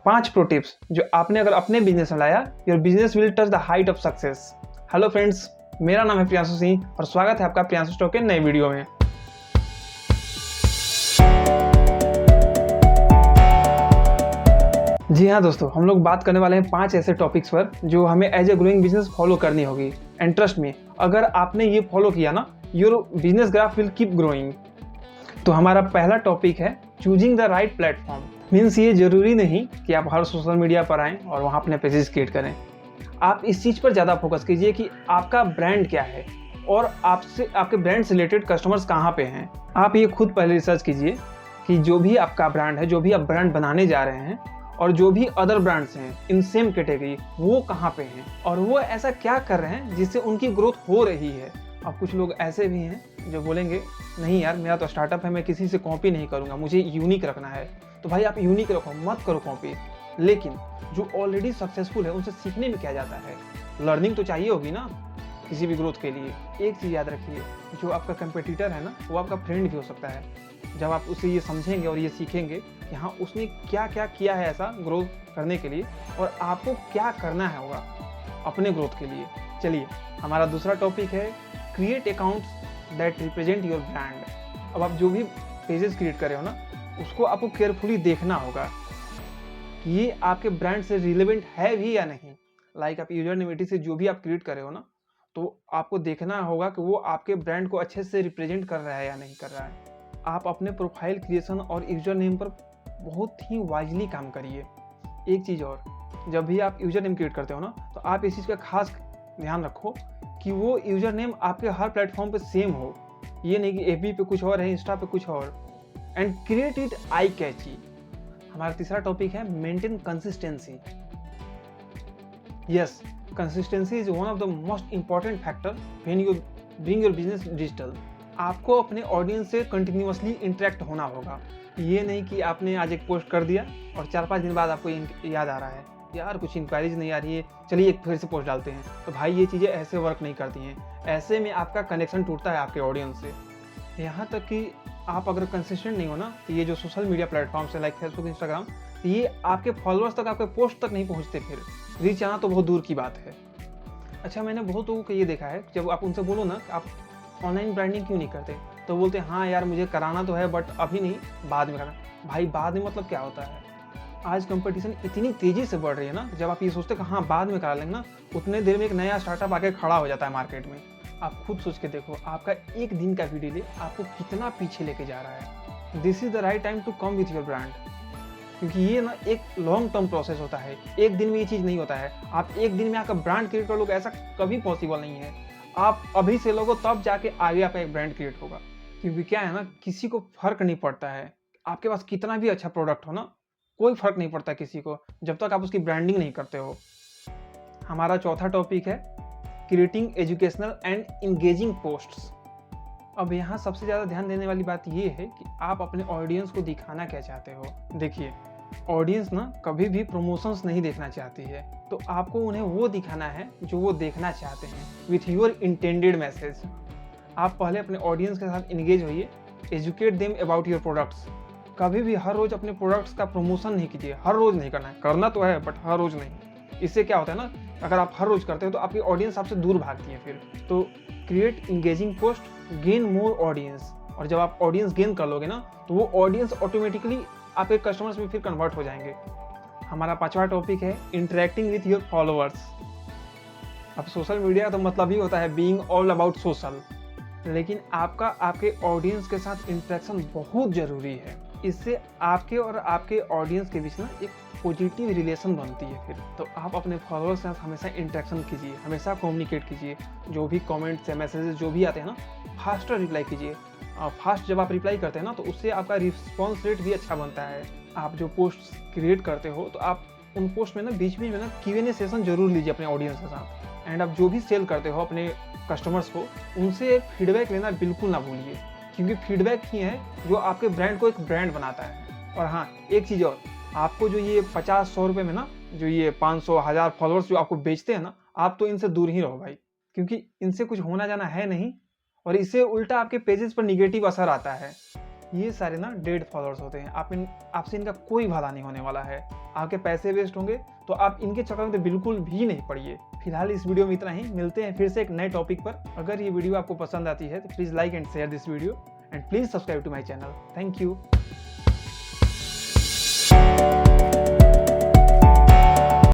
5 pro tips जो आपने अगर अपने बिजनेस में लाया, your business will touch the height of success. Hello friends, मेरा नाम है प्रियांशु सिंह और स्वागत है आपका प्रियांशु स्टॉक के नए वीडियो में। जी हाँ दोस्तों, हम लोग बात करने वाले हैं 5 ऐसे टॉपिक्स पर जो हमें as a growing business follow करनी होगी। एंड ट्रस्ट मी, अगर आपने ये फॉलो किया ना, your business graph will keep growing. तो हमारा पहला टॉपिक है choosing the right platform. Means ये जरूरी नहीं कि आप हर सोशल मीडिया पर आएँ और वहाँ अपने पेजेस क्रिएट करें। आप इस चीज़ पर ज़्यादा फोकस कीजिए कि आपका ब्रांड क्या है और आपसे आपके ब्रांड से रिलेटेड कस्टमर्स कहाँ पे हैं। आप ये खुद पहले रिसर्च कीजिए कि जो भी आपका ब्रांड है, जो भी आप ब्रांड बनाने जा रहे हैं और जो भी अदर ब्रांड्स हैं इन सेम कैटेगरी, वो कहाँ पे हैं और वो ऐसा क्या कर रहे हैं जिससे उनकी ग्रोथ हो रही है। अब कुछ लोग ऐसे भी हैं जो बोलेंगे नहीं यार, मेरा तो स्टार्टअप है, मैं किसी से कॉपी नहीं करूँगा, मुझे यूनिक रखना है। तो भाई आप यूनिक रखो, मत करो कॉपी। लेकिन जो ऑलरेडी सक्सेसफुल है उनसे सीखने में क्या जाता है, लर्निंग तो चाहिए होगी ना किसी भी ग्रोथ के लिए। एक चीज़ याद रखिए, जो आपका कंपटीटर है ना, वो आपका फ्रेंड भी हो सकता है। जब आप उससे ये समझेंगे और ये सीखेंगे कि हाँ उसने क्या क्या किया है ऐसा ग्रोथ करने के लिए और आपको क्या करना है होगा अपने ग्रोथ के लिए। चलिए, हमारा दूसरा टॉपिक है create accounts that represent your brand. अब आप जो भी पेजेस क्रिएट कर रहे हो ना, उसको आपको केयरफुली देखना होगा कि ये आपके ब्रांड से रिलेवेंट है भी या नहीं। लाइक आप यूजर नेम से जो भी आप क्रिएट कर रहे हो ना, तो आपको देखना होगा कि वो आपके ब्रांड को अच्छे से रिप्रेजेंट कर रहा है या नहीं कर रहा है। आप अपने प्रोफाइल क्रिएशन और यूजर नेम पर बहुत ही वाइजली काम करिए। एक चीज़ और, जब भी आप यूजर नेम क्रिएट करते हो ना, तो आप इस चीज़ का खास ध्यान रखो कि वो यूजर नेम आपके हर प्लेटफॉर्म पे सेम हो। ये नहीं कि एफबी पे कुछ और है, इंस्टा पे कुछ और। एंड क्रिएट इट आई कैची। हमारा तीसरा टॉपिक है maintain consistency. Yes, consistency is one of the most important factor when you bring your business digital. आपको अपने ऑडियंस से कंटिन्यूअसली इंटरेक्ट होना होगा। ये नहीं कि आपने आज एक पोस्ट कर दिया और 4-5 दिन बाद आपको याद आ रहा है यार कुछ इंक्वायरीज नहीं आ रही है, चलिए एक फिर से पोस्ट डालते हैं। तो भाई ये चीज़ें ऐसे वर्क नहीं करती हैं। ऐसे में आपका कनेक्शन टूटता है आपके ऑडियंस से। यहाँ तक कि आप अगर कंसिस्टेंट नहीं हो ना, तो ये जो सोशल मीडिया प्लेटफॉर्म्स है लाइक फेसबुक, इंस्टाग्राम, ये आपके फॉलोअर्स तक, आपके पोस्ट तक नहीं पहुँचते। फिर रीच आना तो बहुत दूर की बात है। अच्छा, मैंने बहुत लोगों को ये देखा है, जब आप उनसे बोलो ना कि आप ऑनलाइन ब्रांडिंग क्यों नहीं करते, तो बोलते हैं हाँ यार मुझे कराना तो है बट अभी नहीं, बाद में करना। भाई बाद में मतलब क्या होता है? आज कंपटीशन इतनी तेज़ी से बढ़ रही है ना, जब आप ये सोचते हैं कि हाँ बाद में करा लेंगे ना, उतने देर में एक नया स्टार्टअप आके खड़ा हो जाता है मार्केट में। आप खुद सोच के देखो, आपका एक दिन का वीडियो ले आपको कितना पीछे लेके जा रहा है। This is the right time to come with your brand, क्योंकि ये ना एक लॉन्ग टर्म प्रोसेस होता है। एक दिन में ये चीज़ नहीं होता है। आप एक दिन में आपका ब्रांड क्रिएट कर लोगे, ऐसा कभी पॉसिबल नहीं है। आप अभी से लोगो तब जाके आगे आपका एक ब्रांड क्रिएट होगा। क्योंकि क्या है ना, किसी को फर्क नहीं पड़ता है, आपके पास कितना भी अच्छा प्रोडक्ट हो ना, कोई फर्क नहीं पड़ता किसी को, जब तक आप उसकी ब्रांडिंग नहीं करते हो। हमारा चौथा टॉपिक है creating educational and engaging posts. अब यहाँ सबसे ज़्यादा ध्यान देने वाली बात ये है कि आप अपने ऑडियंस को दिखाना क्या चाहते हो। देखिए, ऑडियंस ना कभी भी प्रमोशंस नहीं देखना चाहती है, तो आपको उन्हें वो दिखाना है जो वो देखना चाहते हैं विथ योर इंटेंडेड मैसेज। आप पहले अपने ऑडियंस के साथ इंगेज होइए, educate them about your products. कभी भी हर रोज़ अपने प्रोडक्ट्स का प्रमोशन नहीं कीजिए। हर रोज़ नहीं करना है, करना तो है बट हर रोज़ नहीं। इससे क्या होता है ना, अगर आप हर रोज़ करते हो तो आपकी ऑडियंस आपसे दूर भागती है फिर। तो create engaging post, gain more audience. और जब आप ऑडियंस गेन कर लोगे ना, तो वो ऑडियंस ऑटोमेटिकली आपके कस्टमर्स में फिर कन्वर्ट हो जाएंगे। हमारा पांचवा टॉपिक है इंटरेक्टिंग विथ योर फॉलोअर्स। अब सोशल मीडिया का तो मतलब ही होता है बीइंग ऑल अबाउट सोशल, लेकिन आपका आपके ऑडियंस के साथ इंटरेक्शन बहुत ज़रूरी है। इससे आपके और आपके ऑडियंस के बीच ना एक पॉजिटिव रिलेशन बनती है फिर। तो आप अपने फॉलोअर्स के साथ हमेशा इंटरेक्शन कीजिए, हमेशा कम्युनिकेट कीजिए। जो भी कमेंट्स या मैसेजेस जो भी आते हैं ना, फास्टर रिप्लाई कीजिए। फास्ट जब आप रिप्लाई करते हैं ना, तो उससे आपका रिस्पॉन्स रेट भी अच्छा बनता है। आप जो पोस्ट क्रिएट करते हो, तो आप उन पोस्ट में ना बीच में ना Q&A सेशन जरूर लीजिए अपने ऑडियंस के साथ। एंड आप जो भी सेल करते हो अपने कस्टमर्स को, उनसे फीडबैक लेना बिल्कुल ना भूलिए, क्योंकि फीडबैक ही है जो आपके ब्रांड को एक ब्रांड बनाता है। और हाँ, एक चीज़ और, आपको जो ये 50-100 रुपये में ना, जो ये 500-1000 फॉलोअर्स जो आपको बेचते हैं ना, आप तो इनसे दूर ही रहो भाई, क्योंकि इनसे कुछ होना जाना है नहीं और इससे उल्टा आपके पेजेस पर निगेटिव असर आता है। ये सारे ना डेड फॉलोअर्स होते हैं। आपसे इनका कोई भला नहीं होने वाला है। आपके पैसे वेस्ट होंगे, तो आप इनके चक्कर में तो बिल्कुल भी नहीं पड़िए। फिलहाल इस वीडियो में इतना ही। मिलते हैं फिर से एक नए टॉपिक पर। अगर ये वीडियो आपको पसंद आती है तो please like and share this video and please subscribe to my channel. Thank you.